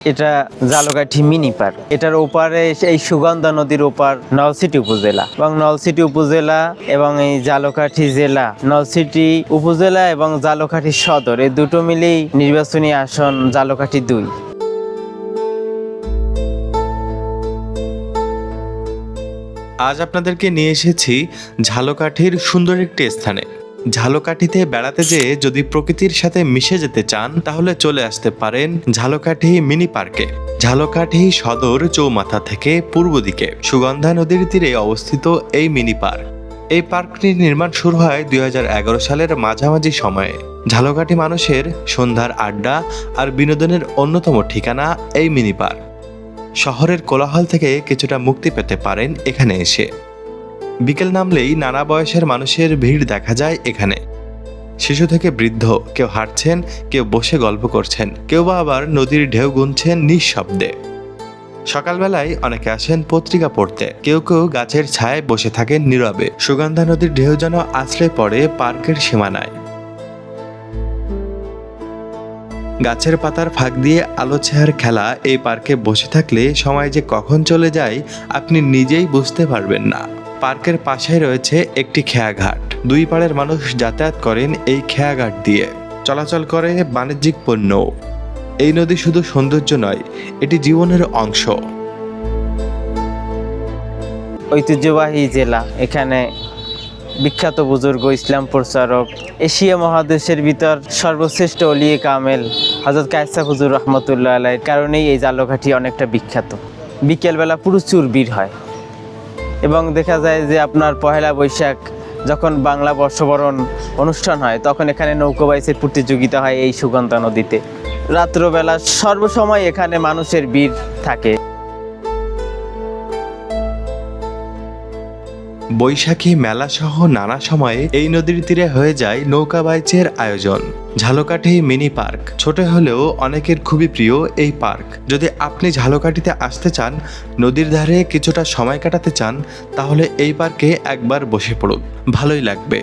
এটা Jhalakathi mini park. এটার ওপারে এই সুগন্ধা নদীর ওপার নলছিটি উপজেলা এবং নলছিটি উপজেলা এবং এই ঝালকাঠি জেলা, নলছিটি উপজেলা এবং ঝালকাঠি সদর, এই দুটো মিলেই নির্বাচনী আসন ঝালকাঠি 2। আজ আপনাদেরকে নিয়ে এসেছি ঝালকাঠির সুন্দর একটি স্থানে। ঝালকাঠিতে বেড়াতে যেয়ে যদি প্রকৃতির সাথে মিশে যেতে চান তাহলে চলে আসতে পারেন ঝালকাঠি মিনি পার্কে। ঝালকাঠি সদর চৌমাথা থেকে পূর্ব দিকে সুগন্ধা নদীর তীরে অবস্থিত এই মিনি পার্ক। এই পার্কটির নির্মাণ শুরু হয় 2011 সালের মাঝামাঝি সময়ে। ঝালকাঠি মানুষের সন্ধ্যার আড্ডা আর বিনোদনের অন্যতম ঠিকানা এই মিনি পার্ক। শহরের কোলাহল থেকে কিছুটা মুক্তি পেতে পারেন এখানে এসে। বিকেল নামলেই নানা বয়সের মানুষের ভিড় দেখা যায় এখানে। শিশু থেকে বৃদ্ধ, কেউ হাঁটছেন, কেউ বসে গল্প করছেন, কেউ বা আবার নদীর ঢেউ গুনছেন নিঃশব্দে। সকালবেলায় অনেকে আসেন পত্রিকা পড়তে, কেউ কেউ গাছের ছায়ায় বসে থাকেন নীরবে। সুগন্ধা নদীর ঢেউ যেন আছড়ে পড়ে পার্কের সীমানায়। গাছের পাতার ফাঁক দিয়ে আলো ছায়ার খেলা এই পার্কে বসে থাকলে সময় যে কখন চলে যায় আপনি নিজেই বুঝতে পারবেন না। পার্কের পাশেই রয়েছে একটি খেয়াঘাট। দুই পাড়ের মানুষ যাতায়াত করেন এই খেয়াঘাট দিয়ে। চলাচল করে বাণিজ্যিক পণ্য। এই নদী শুধু সৌন্দর্য নয়, এটি জীবনের অংশ। ঐতিহ্যবাহী জেলা। এখানে বিখ্যাত বুজুর্গ, ইসলাম প্রচারক, এশিয়া মহাদেশের ভিতর সর্বশ্রেষ্ঠ ওলিয়ে কামেল হযরত কায়সার হুজুর রহমতুল্লাহ আলাইহির কারণেই এই ঝালকাঠি অনেকটা বিখ্যাত। বিকেলবেলা প্রচুর ভিড় হয় এবং দেখা যায় যে আপনার পহেলা বৈশাখ যখন বাংলা বর্ষবরণ অনুষ্ঠান হয় তখন এখানে নৌকা বাইচের প্রতিযোগিতা হয় এই সুগন্ধা নদীতে। রাত্রবেলা সর্বসময় এখানে মানুষের ভিড় থাকে। বৈশাখী মেলা সহ নানা সময়ে এই নদীর তীরে হয়ে যায় নৌকা বাইচের আয়োজন। ঝালকাঠি মিনি পার্ক ছোট হলেও অনেকের খুবই প্রিয় এই পার্ক। যদি আপনি ঝালকাঠিতে আসতে চান, নদীর ধারে কিছুটা সময় কাটাতে চান, তাহলে এই পার্কে একবার বসে পড়ুন, ভালোই লাগবে।